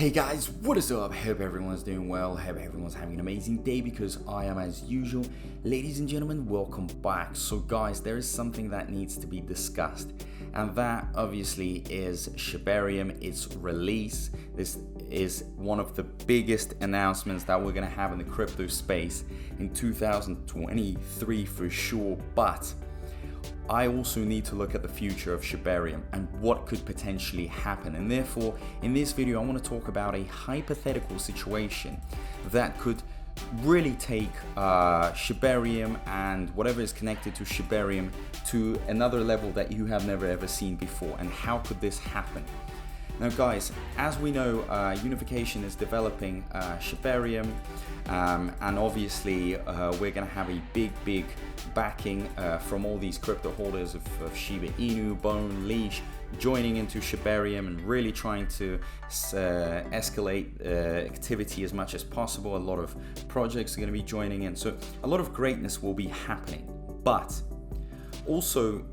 Hey guys, what is up? Hope everyone's doing well. Hope everyone's having an amazing day because I am as usual. Ladies and gentlemen, welcome back. So guys, there is something that needs to be discussed, and that obviously is Shibarium, its release. This is one of the biggest announcements that we're going to have in the crypto space in 2023 for sure, but I also need to look at the future of Shibarium and what could potentially happen. And therefore, in this video, I want to talk about a hypothetical situation that could really take Shibarium and whatever is connected to Shibarium to another level that you have never ever seen before. And how could this happen? Now guys, as we know, Unification is developing Shibarium, and obviously we're going to have a big backing from all these crypto holders of Shiba Inu, Bone, Leash, joining into Shibarium and really trying to escalate activity as much as possible. A lot of projects are going to be joining in, so a lot of greatness will be happening. But also,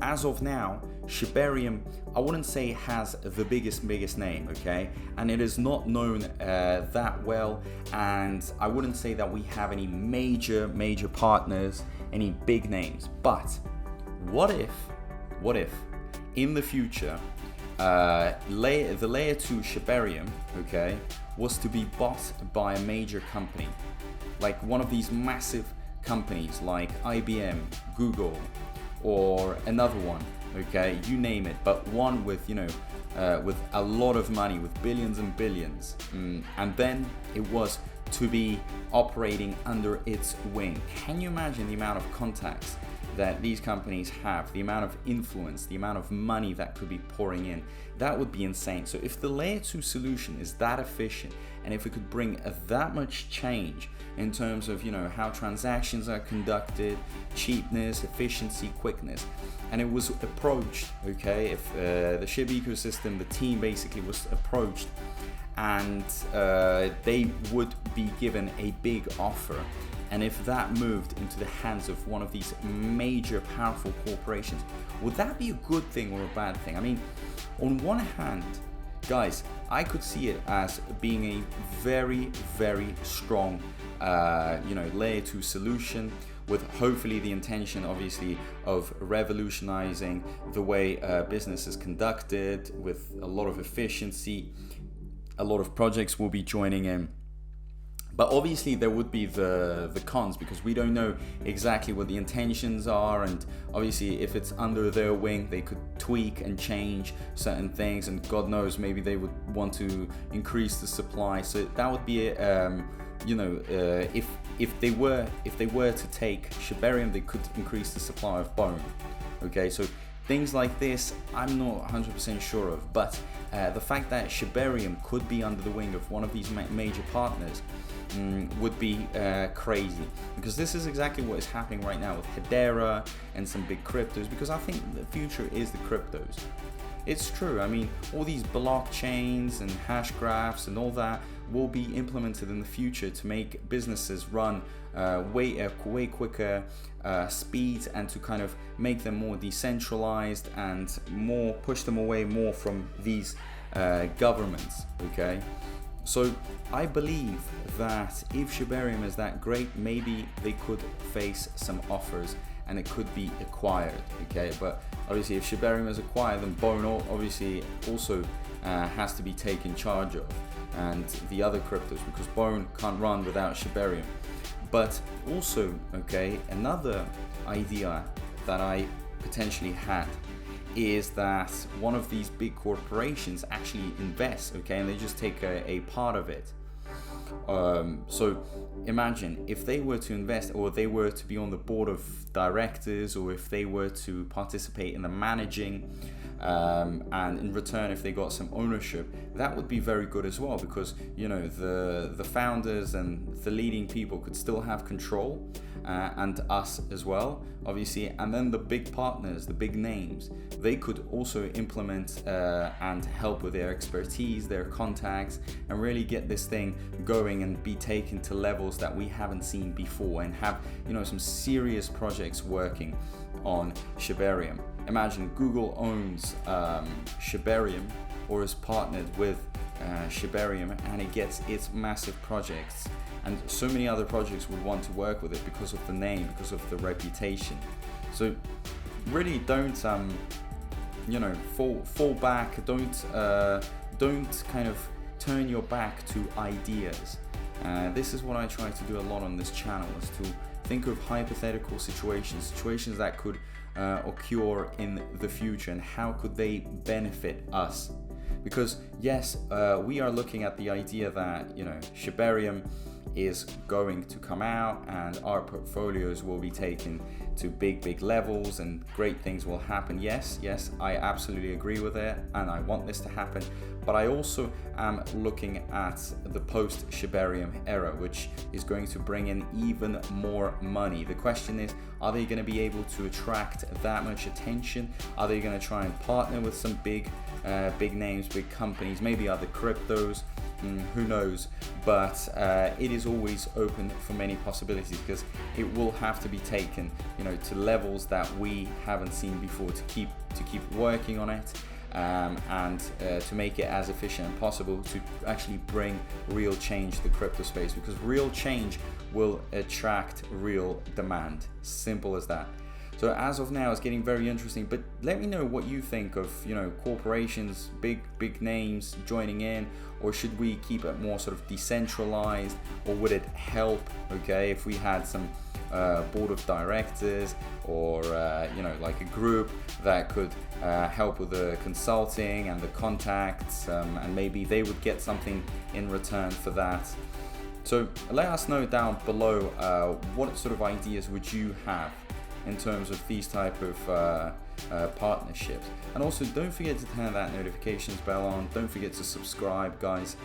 as of now, Shibarium, I wouldn't say has the biggest name, okay? And it is not known that well, and I wouldn't say that we have any major partners, any big names. But what if in the future the layer 2 Shibarium, okay, was to be bought by a major company, like one of these massive companies like IBM, Google, or another one, okay, you name it, but one with with a lot of money, with billions and billions, and then it was to be operating under its wing. Can you imagine the amount of contacts that these companies have, the amount of influence, the amount of money that could be pouring in? That would be insane. So if the layer 2 solution is that efficient, and if it could bring that much change in terms of how transactions are conducted, cheapness, efficiency, quickness, and it was approached, okay, if the SHIB ecosystem, the team basically was approached, and they would be given a big offer, and if that moved into the hands of one of these major powerful corporations, would that be a good thing or a bad thing? I mean, on one hand, guys, I could see it as being a very strong layer 2 solution, with hopefully the intention obviously of revolutionizing the way business is conducted with a lot of efficiency. A lot of projects will be joining in. But obviously there would be the cons, because we don't know exactly what the intentions are, and obviously if it's under their wing, they could tweak and change certain things, and God knows, maybe they would want to increase the supply. So that would be if they were to take Shibarium, they could increase the supply of Bone. Okay, so things like this I'm not 100% sure of, but the fact that Shibarium could be under the wing of one of these major partners would be crazy, because this is exactly what is happening right now with Hedera and some big cryptos, because I think the future is the cryptos. It's true. I mean, all these blockchains and hash graphs and all that will be implemented in the future to make businesses run way quicker speeds, and to kind of make them more decentralized and more push them away more from these governments, okay? So I believe that if Shibarium is that great, maybe they could face some offers and it could be acquired, okay? But obviously if Shibarium is acquired, then Bone obviously also has to be taken charge of, and the other cryptos, because Bone can't run without Shibarium. But also, okay, another idea that I potentially had is that one of these big corporations actually invests, okay, and they just take a part of it. So imagine if they were to invest, or they were to be on the board of directors, or if they were to participate in the managing, and in return if they got some ownership, that would be very good as well, because the founders and the leading people could still have control, and us as well, obviously, and then the big partners, the big names, they could also implement and help with their expertise, their contacts, and really get this thing going and be taken to levels that we haven't seen before, and have some serious projects working on Shibarium. Imagine Google owns Shibarium, or is partnered with Shibarium, and it gets its massive projects, and so many other projects would want to work with it because of the name, because of the reputation. So really don't fall back, don't kind of turn your back to ideas. This is what I try to do a lot on this channel, is to think of hypothetical situations that could occur in the future, and how could they benefit us. Because yes, we are looking at the idea that, you know, Shibarium is going to come out and our portfolios will be taken to big levels and great things will happen. Yes, I absolutely agree with it, and I want this to happen. But I also am looking at the post-Shibarium era, which is going to bring in even more money. The question is, are they going to be able to attract that much attention? Are they going to try and partner with some big names, big companies, maybe other cryptos? Who knows? But it is always open for many possibilities, because it will have to be taken, you know, to levels that we haven't seen before to keep working on it. And to make it as efficient as possible, to actually bring real change to the crypto space, because real change will attract real demand. Simple as that. So as of now, it's getting very interesting, but let me know what you think of, you know, corporations, big names joining in, or should we keep it more sort of decentralized, or would it help, okay, if we had some board of directors, or you know, like a group that could help with the consulting and the contacts, and maybe they would get something in return for that. So let us know down below what sort of ideas would you have in terms of these type of partnerships. And also, don't forget to turn that notifications bell on. Don't forget to subscribe, guys.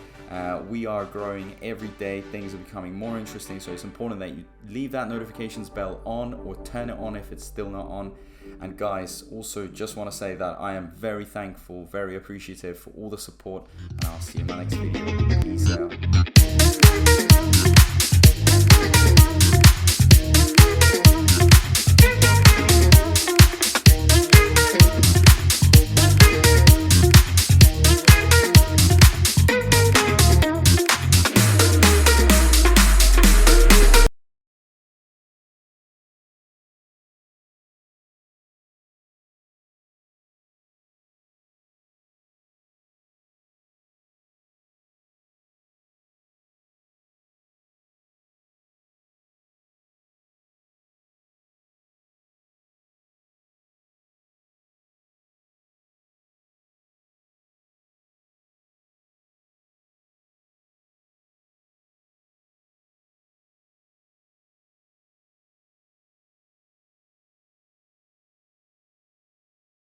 We are growing every day. Things are becoming more interesting, so it's important that you leave that notifications bell on, or turn it on if it's still not on. And guys, also just want to say that I am very thankful, very appreciative for all the support, and I'll see you in my next video. Peace out.